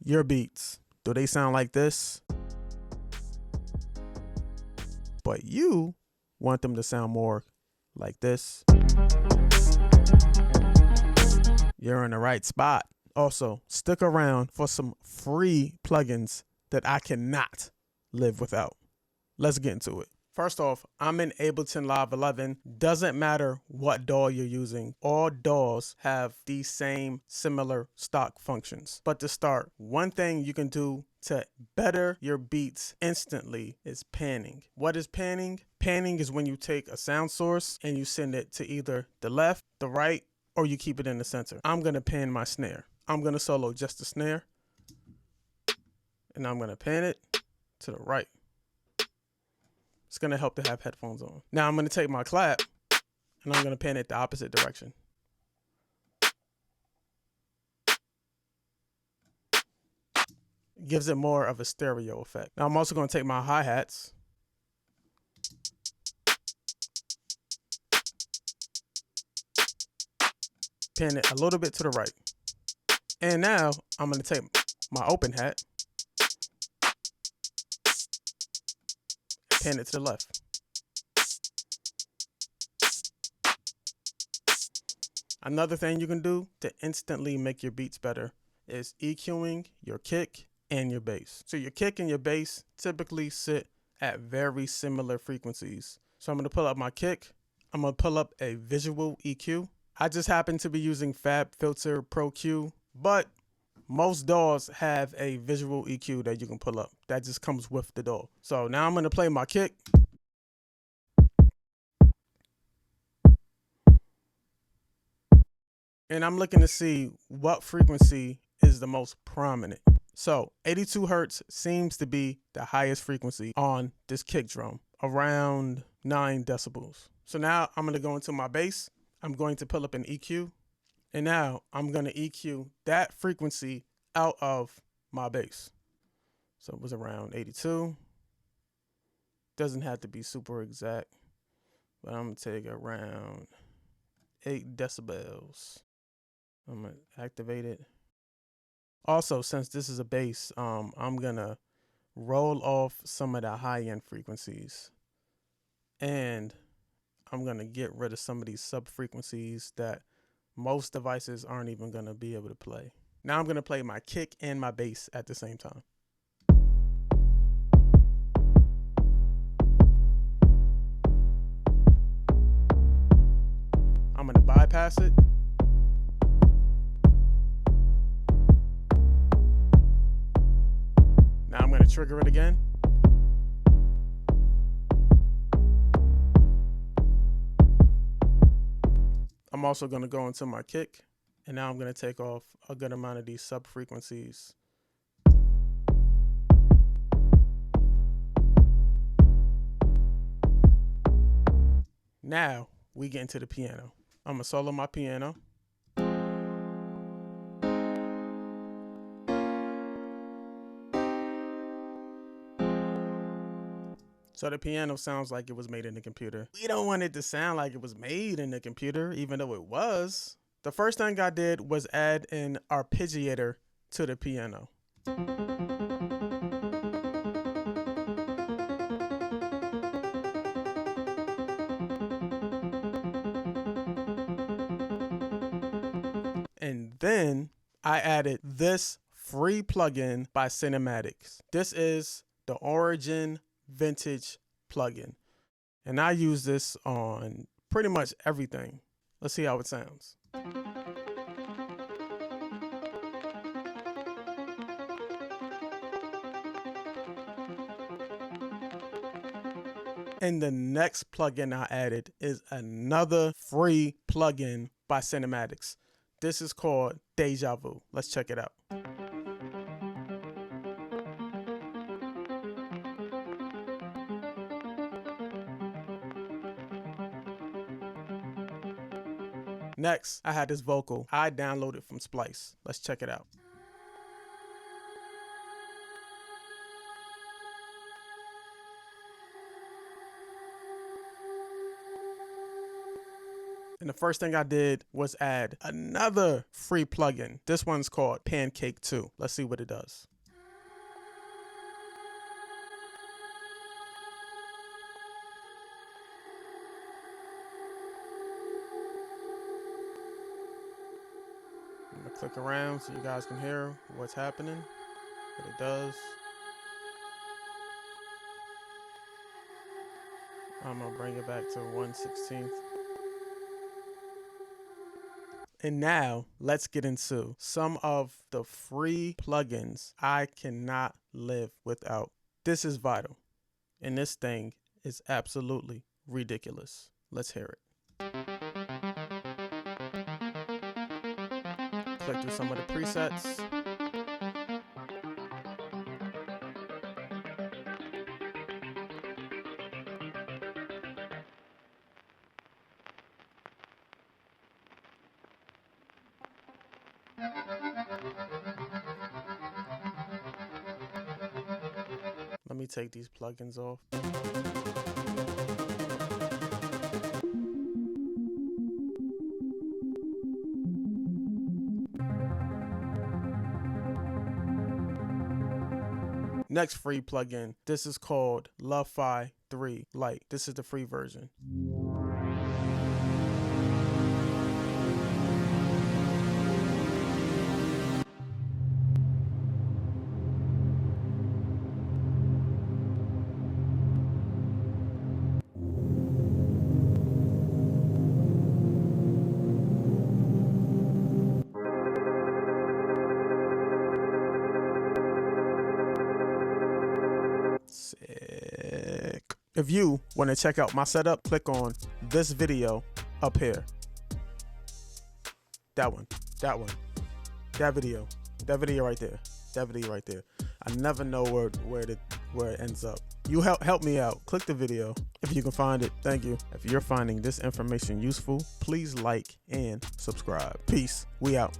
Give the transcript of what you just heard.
your beats, do they sound like this? But you want them to sound more like this. You're in the right spot. Also, stick around for some free plugins that I cannot live without. Let's get into it. First off, I'm in Ableton Live 11. Doesn't matter what DAW you're using. All DAWs have these same similar stock functions. But to start, one thing you can do to better your beats instantly is panning. What is panning? Panning is when you take a sound source and you send it to either the left, the right, or you keep it in the center. I'm gonna pan my snare. I'm gonna solo just the snare, and I'm gonna pan it to the right. It's gonna help to have headphones on. Now I'm gonna take my clap and I'm gonna pan it the opposite direction. It gives it more of a stereo effect. Now I'm also gonna take my hi-hats, pan it a little bit to the right. And now I'm gonna take my open hat, pan it to the left. Another thing you can do to instantly make your beats better is EQing your kick and your bass. So your kick and your bass typically sit at very similar frequencies. So I'm gonna pull up my kick. I'm gonna pull up a visual EQ. I just happen to be using FabFilter Pro Q, but most DAWs have a visual EQ that you can pull up. That just comes with the DAW. So now I'm gonna play my kick. And I'm looking to see what frequency is the most prominent. So 82 Hertz seems to be the highest frequency on this kick drum, around 9 decibels. So now I'm gonna go into my bass. I'm going to pull up an EQ. And now I'm gonna EQ that frequency out of my bass. So it was around 82. Doesn't have to be super exact, but I'm gonna take around 8 decibels. I'm gonna activate it. Also, since this is a bass, I'm gonna roll off some of the high-end frequencies. And I'm gonna get rid of some of these sub-frequencies that most devices aren't even gonna be able to play. Now I'm gonna play my kick and my bass at the same time. I'm gonna bypass it. Now I'm gonna trigger it again. I'm also gonna go into my kick, and now I'm gonna take off a good amount of these sub-frequencies. Now we get into the piano. I'm gonna solo my piano. So the piano sounds like it was made in the computer. We don't want it to sound like it was made in the computer, even though it was. The first thing I did was add an arpeggiator to the piano. And then I added this free plugin by Cinematics. This is the Origin Vintage plugin, and I use this on pretty much everything. Let's see how it sounds. And the next plugin I added is another free plugin by Cinematics. This is called Dejavu. Let's check it out. Next, I had this vocal I downloaded from Splice. Let's check it out. And the first thing I did was add another free plugin. This one's called Pancake 2. Let's see what it does. I'm gonna click around so you guys can hear what's happening, what it does. I'm gonna bring it back to 1/16. And now let's get into some of the free plugins I cannot live without. This is vital, and this thing is absolutely ridiculous. Let's hear it. Click through some of the presets. Let me take these plugins off. Next free plugin, this is called Lo-Fi 3 Lite. This is the free version. Sick. If you want to check out my setup, click on this video up here. That one, that video right there, that video right there. I never know where it ends up. You help me out. Click the video if you can find it. Thank you. If you're finding this information useful, please like and subscribe. Peace. We out.